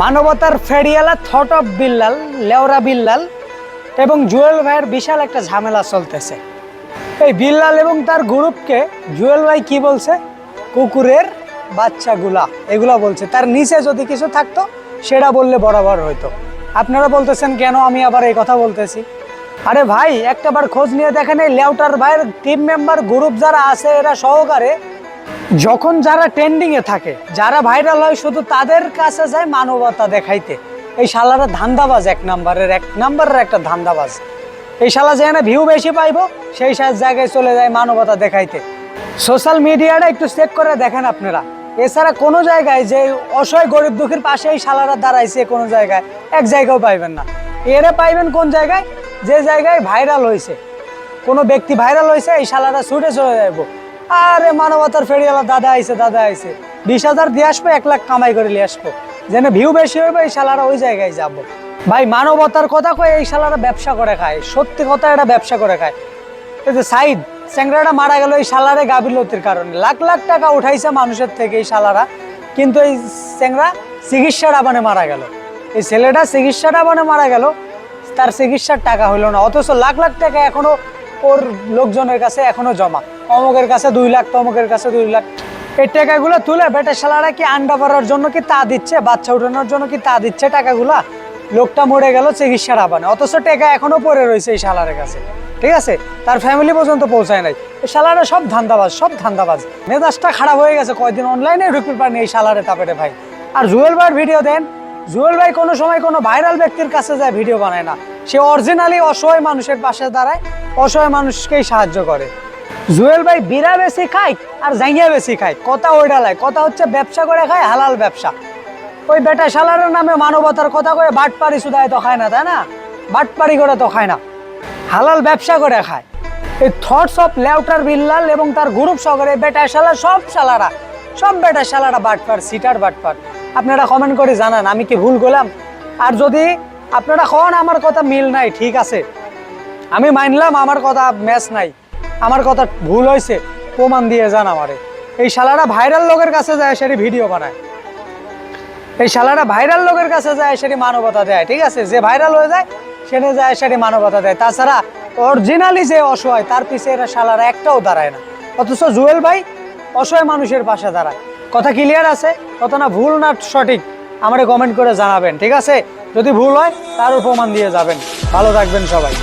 মানবতার ফেরিয়ালা thought of Billal, লেওরা বিল্লাল এবং জুয়েল ভাইয়ের বিশাল একটা ঝামেলা চলতেছে। এই বিল্লাল এবং তার গ্রুপকে জুয়েল ভাই কি বলছে? কুকুরের বাচ্চাগুলা এগুলা বলছে। তার নিচে যদি কিছু থাকতো সেটা বললে বরাবর হইতো। আপনারা বলতেছেন কেন আমি আবার এই কথা বলতেছি? আরে ভাই, একটাবার খোঁজ নিয়ে দেখেন এই লেউটার ভাইয়ের টিম মেম্বার গ্রুপ যারা আছে এরা সহকারে যখন যারা ট্রেন্ডিংয়ে থাকে, যারা ভাইরাল হয়, শুধু তাদের কাছে যায় মানবতা দেখাইতে। এই শালারা ধান্দাবাজ, এক নাম্বারের একটা ধান্দাবাজ। এই শালা যেখানে ভিউ বেশি পাইবো সেই সব জায়গায় চলে যায় মানবতা দেখাইতে। সোশ্যাল মিডিয়াটা একটু চেক করে দেখেন আপনারা। এছাড়া কোনো জায়গায় যে অসহায় গরিব দুঃখীর পাশে এই শালারা দাঁড়াইছে কোনো জায়গায় এক জায়গাও পাইবেন না। এরা পাইবেন কোন জায়গায়? যে জায়গায় ভাইরাল হয়েছে, কোনো ব্যক্তি ভাইরাল হয়েছে, এই শালারা ছুটে চলে যাইবো। আরে মানবতার ফেরিওয়ালা দাদা আইছে 20,000 দিয়ে আসবো, 1 লাখ কামাই করে নিয়ে আসবো, যেন ভিউ বেশি হবে এই শালারা ওই জায়গায় যাবো। ভাই মানবতার কথা কয়ে এই শালারা ব্যবসা করে খায়, সত্যি কথা এটা ব্যবসা করে খায়। এই যে সাইদ চ্যাংরাটা মারা গেল এই শালারে গাফিলতির কারণে, লাখ লাখ টাকা উঠাইছে মানুষের থেকে এই শালারা, কিন্তু এই চ্যাংরা চিকিৎসার আবানে মারা গেল। এই ছেলেটা চিকিৎসার আবানে মারা গেল, তার চিকিৎসার টাকা হইলো না, অথচ লাখ লাখ টাকা এখনো ওর লোকজনের কাছে এখনো জমা। অমুকের কাছে 2 লাখ, তমুকের কাছে 2 লাখ। এই টাকাগুলো তুলে বেটা শালারা কি আন্ডা ভরার জন্য কি তা দিচ্ছে, বাচ্চা উঠানোর জন্য কি তা দিচ্ছে টাকাগুলা? লোকটা মরে গেল চিকিৎসার আবানে, অথচ টাকা এখনো পড়ে রয়েছে এই শালারের কাছে। ঠিক আছে, তার ফ্যামিলি পর্যন্ত পৌঁছায় নাই। এই শালারা সব ধান্দাবাজ। মেজাজটা খারাপ হয়ে গেছে কয়েকদিন, অনলাইনে ঢুকতে পারেনি এই শালারে তাপেটে ভাই। আর জুয়েল ভাইয়ের ভিডিও দেন, জুয়েল ভাই কোনো সময় কোনো ভাইরাল ব্যক্তির কাছে যায় ভিডিও বানায় না। সে অরিজিনালি অসহায় মানুষের পাশে দাঁড়ায়, অসহায় মানুষকেই সাহায্য করে। জুয়েল ভাই বিড়া বেশি খায় আর জাইয়া বেশি খায়, কথা ওইটা লাই। কথা হচ্ছে ব্যবসা করে খায়, হালাল ব্যবসা। ওই বেটা শালারের নামে মানবতার কথা কয়ে বাটপাড়ি শুধায় তো খায় না, তাই না? বাটপাড়ি করে তো খায় না, হালাল ব্যবসা করে খায়। এই থটস অফ লেউটার বিল্লাল এবং তার গ্রুপ সহকারে বেটা শালা সব বেটা শালারা বাটপার, সিটার বাটপার। আপনারা কমেন্ট করে জানান আমি কি ভুল করলাম। আর যদি আপনারা কন আমার কথা মিল নাই, ঠিক আছে, আমি মানলাম আমার কথা ম্যাচ নাই, আমার কথা ভুল হয়েছে, প্রমাণ দিয়ে যান আমারে। এই শালারা ভাইরাল লোকের কাছে যায় সেটি ভিডিও বানায়, এই শালারা ভাইরাল লোকের কাছে যায় সেটি মানবতা দেয়। ঠিক আছে, যে ভাইরাল হয়ে যায় সেটা যায় সেটি মানবতা দেয়। তাছাড়া অরিজিনালি যে অসহায় তার পিছে এরা শালারা একটাও দাঁড়ায় না, অথচ জুয়েল ভাই অসহায় মানুষের পাশে দাঁড়ায়। কথা ক্লিয়ার আছে? কথা না ভুল না সঠিক আমারে কমেন্ট করে জানাবেন। ঠিক আছে, যদি ভুল হয় তারও প্রমাণ দিয়ে যাবেন। ভালো থাকবেন সবাই।